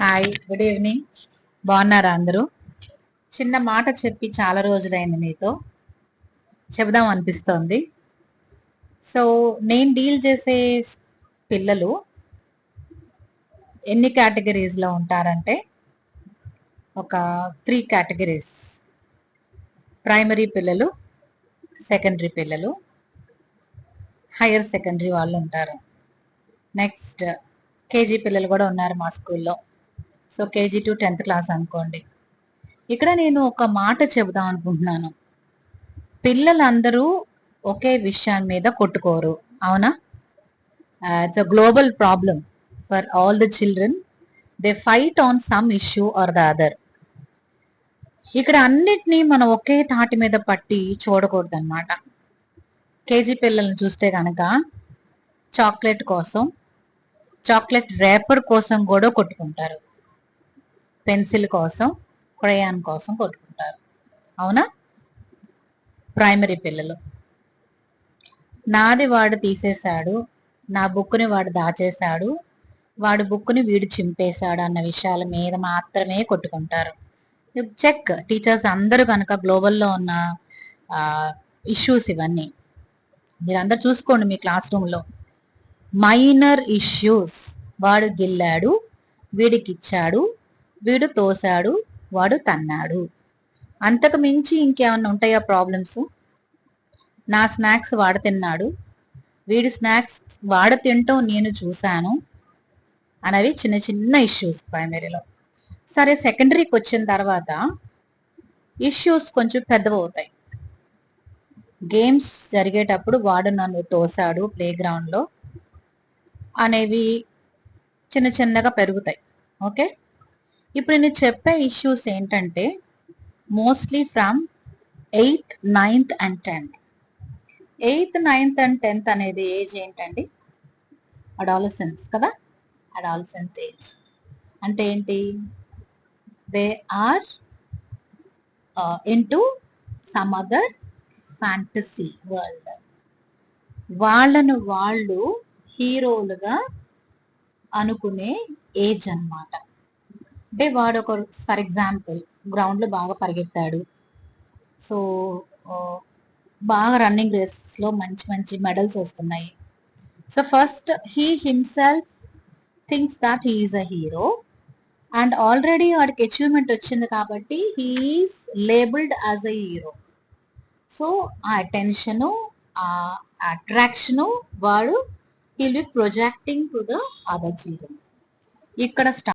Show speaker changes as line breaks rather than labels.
Hi, good evening. బాగున్నారా అందరూ? చిన్న మాట చెప్పి చాలా రోజులైంది, మీతో చెబుదాం అనిపిస్తోంది. సో నేను డీల్ చేసే పిల్లలు ఎన్ని కేటగిరీస్లో ఉంటారంటే ఒక 3 కేటగిరీస్. ప్రైమరీ పిల్లలు, సెకండరీ పిల్లలు, హైయర్ సెకండరీ వాళ్ళు ఉంటారు. నెక్స్ట్ కేజీ పిల్లలు కూడా ఉన్నారు మా స్కూల్లో. So KG to 10th class అనుకోండి. ఇక్కడ నేను ఒక మాట చెబుదాం అనుకుంటున్నాను. పిల్లలందరూ ఒకే విషయం మీద కొట్టుకోరు, అవునా? It's a global problem for all the children. They fight on some issue or the other. ఇక్కడ అన్నిటినీ మనం ఒకే తాటి మీద పట్టి చూడకూడదు అనమాట. కేజీ పిల్లల్ని చూస్తే కనుక చాక్లెట్ కోసం, చాక్లెట్ రేపర్ కోసం కూడా కొట్టుకుంటారు, పెన్సిల్ కోసం, క్రయాన్ కోసం కొట్టుకుంటారు, అవునా? ప్రైమరీ పిల్లలు నాది వాడు తీసేశాడు, నా బుక్ని వాడు దాచేశాడు, వాడు బుక్ని వీడు చింపేశాడు అన్న విషయాల మీద మాత్రమే కొట్టుకుంటారు. చెక్ టీచర్స్ అందరూ కనుక గ్లోబల్లో ఉన్న ఇష్యూస్ ఇవన్నీ మీరందరూ చూసుకోండి మీ క్లాస్ రూమ్లో. మైనర్ ఇష్యూస్, వాడు గిల్లాడు, వీడికి ఇచ్చాడు, వీడు తోశాడు, వాడు తన్నాడు, అంతకు మించి ఇంకేమన్నా ఉంటాయా ప్రాబ్లమ్స్? నా స్నాక్స్ వాడు తిన్నాడు, వీడి స్నాక్స్ వాడు తింటాం నేను చూశాను అనేవి చిన్న చిన్న ఇష్యూస్ ప్రైమరీలో. సరే, సెకండరీకి వచ్చిన తర్వాత ఇష్యూస్ కొంచెం పెద్దవవుతాయి. గేమ్స్ జరిగేటప్పుడు వాడు నన్ను తోశాడు ప్లే గ్రౌండ్లో అనేవి చిన్న చిన్నగా పెరుగుతాయి. ఓకే, ఇప్పుడు నేను చెప్పే ఇష్యూస్ ఏంటంటే mostly from 8th, 9th and 10th. 8th, 9th and 10th అనేది ఏజ్ ఏంటండి? అడాలసెన్స్ కదా. అడాలసెంట్ ఏజ్ అంటే ఏంటి? They are into some other fantasy world. వాళ్ళను వాళ్ళు హీరోలుగా అనుకునే ఏజ్ అన్నమాట. అంటే వాడు ఒక, ఫర్ ఎగ్జాంపుల్, గ్రౌండ్లో బాగా పరిగెత్తాడు, సో బాగా రన్నింగ్ రేస్లో మంచి మంచి మెడల్స్ వస్తున్నాయి. So first he himself thinks that he is a hero, and already వాడికి అచీవ్మెంట్ వచ్చింది కాబట్టి he is labelled as a hero. So ఆ అటెన్షను, ఆ అట్రాక్షను వాడు he'll be projecting to the other children. ఇక్కడ